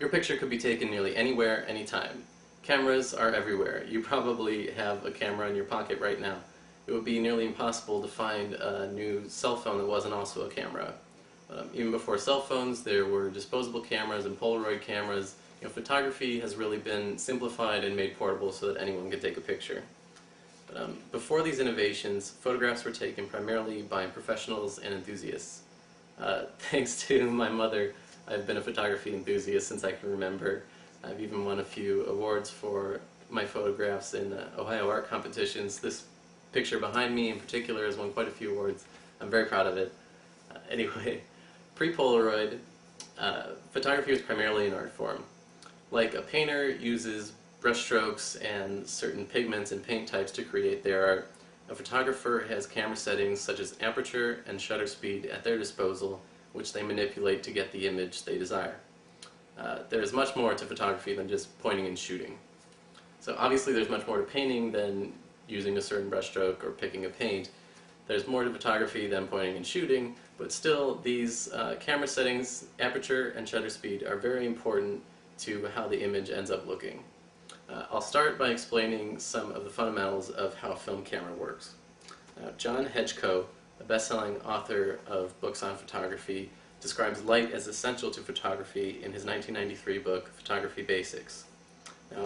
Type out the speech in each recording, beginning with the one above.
Your picture could be taken nearly anywhere, anytime. Cameras are everywhere. You probably have a camera in your pocket right now. It would be nearly impossible to find a new cell phone that wasn't also a camera. Even before cell phones, there were disposable cameras and Polaroid cameras. Photography has really been simplified and made portable so that anyone could take a picture. Before these innovations, photographs were taken primarily by professionals and enthusiasts. Thanks to my mother, I've been a photography enthusiast since I can remember. I've even won a few awards for my photographs in Ohio art competitions. This picture behind me in particular has won quite a few awards. I'm very proud of it. Anyway, pre-Polaroid, photography was primarily an art form. Like a painter uses brushstrokes and certain pigments and paint types to create their art, a photographer has camera settings such as aperture and shutter speed at their disposal, which they manipulate to get the image they desire. There is much more to photography than just pointing and shooting. So obviously there's much more to painting than using a certain brushstroke or picking a paint. There's more to photography than pointing and shooting, but still these camera settings, aperture and shutter speed, are very important to how the image ends up looking. I'll start by explaining some of the fundamentals of how a film camera works. John Hedgecoe, a best-selling author of books on photography, describes light as essential to photography in his 1993 book, Photography Basics.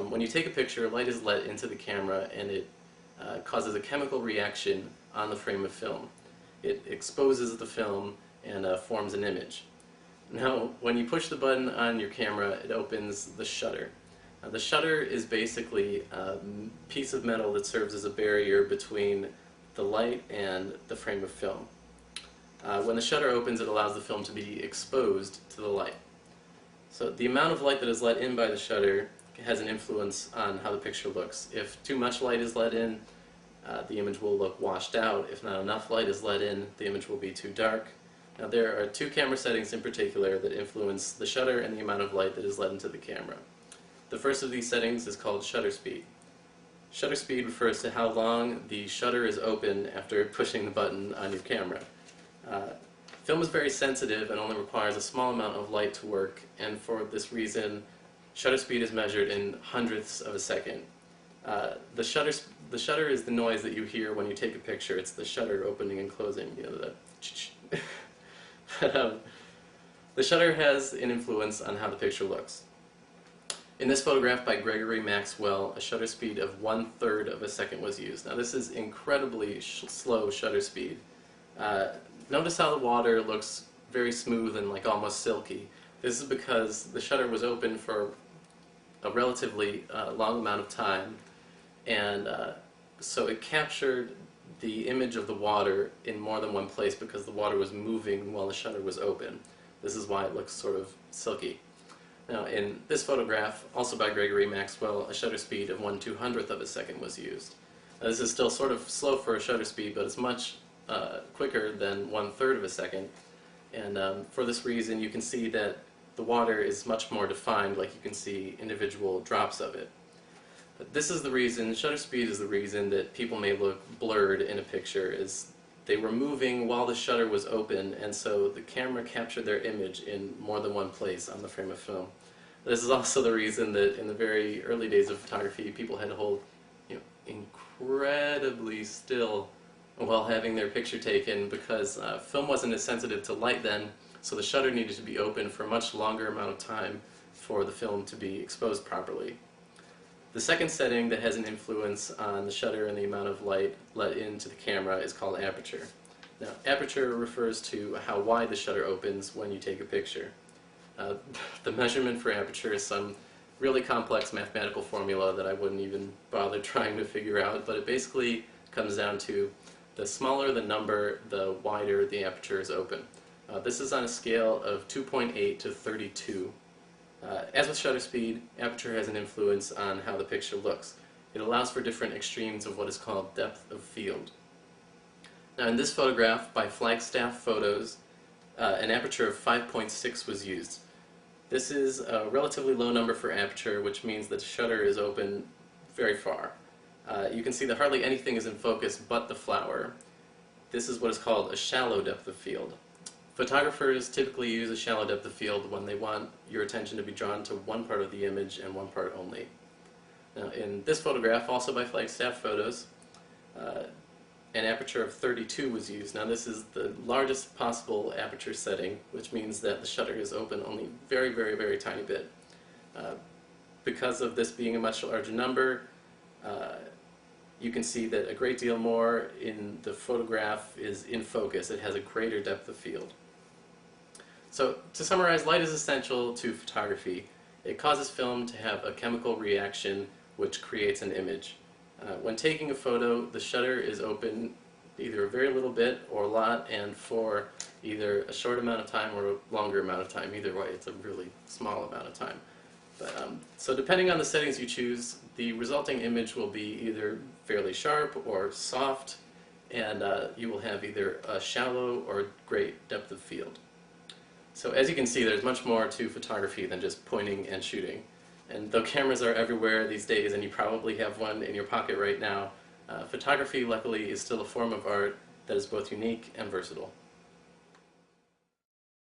When you take a picture, light is let into the camera and it causes a chemical reaction on the frame of film. It exposes the film and forms an image. Now, when you push the button on your camera, it opens the shutter. The shutter is basically a piece of metal that serves as a barrier between the light and the frame of film. When the shutter opens, it allows the film to be exposed to the light. So the amount of light that is let in by the shutter has an influence on how the picture looks. If too much light is let in, the image will look washed out. If not enough light is let in, the image will be too dark. Now there are two camera settings in particular that influence the shutter and the amount of light that is let into the camera. The first of these settings is called shutter speed. Shutter speed refers to how long the shutter is open after pushing the button on your camera. Film is very sensitive and only requires a small amount of light to work, and for this reason shutter speed is measured in hundredths of a second. The shutter is the noise that you hear when you take a picture. It's the shutter opening and closing, the shutter has an influence on how the picture looks. In this photograph by Gregory Maxwell, a shutter speed of 1/3 of a second was used. Now this is incredibly slow shutter speed. Notice how the water looks very smooth and like almost silky. This is because the shutter was open for a relatively long amount of time, and so it captured the image of the water in more than one place because the water was moving while the shutter was open. This is why it looks sort of silky. Now in this photograph, also by Gregory Maxwell, a shutter speed of 1/200th of a second was used. Now, this is still sort of slow for a shutter speed, but it's much quicker than 1/3 of a second. And for this reason you can see that the water is much more defined, like you can see individual drops of it. But this is the reason, shutter speed is the reason that people may look blurred in a picture, is they were moving while the shutter was open, and so the camera captured their image in more than one place on the frame of film. This is also the reason that in the very early days of photography, people had to hold incredibly still while having their picture taken, because film wasn't as sensitive to light then, so the shutter needed to be open for a much longer amount of time for the film to be exposed properly. The second setting that has an influence on the shutter and the amount of light let into the camera is called aperture. Now, aperture refers to how wide the shutter opens when you take a picture. The measurement for aperture is some really complex mathematical formula that I wouldn't even bother trying to figure out, but it basically comes down to the smaller the number, the wider the aperture is open. This is on a scale of 2.8 to 32. As with shutter speed, aperture has an influence on how the picture looks. It allows for different extremes of what is called depth of field. Now in this photograph by Flagstaff Photos, an aperture of 5.6 was used. This is a relatively low number for aperture, which means that the shutter is open very far. You can see that hardly anything is in focus but the flower. This is what is called a shallow depth of field. Photographers typically use a shallow depth of field when they want your attention to be drawn to one part of the image and one part only. Now, in this photograph, also by Flagstaff Photos, an aperture of 32 was used. Now this is the largest possible aperture setting, which means that the shutter is open only very, very, very tiny bit. Because of this being a much larger number, you can see that a great deal more in the photograph is in focus. It has a greater depth of field. So to summarize, light is essential to photography. It causes film to have a chemical reaction which creates an image. When taking a photo, the shutter is open either a very little bit or a lot, and for either a short amount of time or a longer amount of time. Either way, it's a really small amount of time. So depending on the settings you choose, the resulting image will be either fairly sharp or soft, and you will have either a shallow or great depth of field. So as you can see, there's much more to photography than just pointing and shooting. And though cameras are everywhere these days, and you probably have one in your pocket right now, photography, luckily, is still a form of art that is both unique and versatile.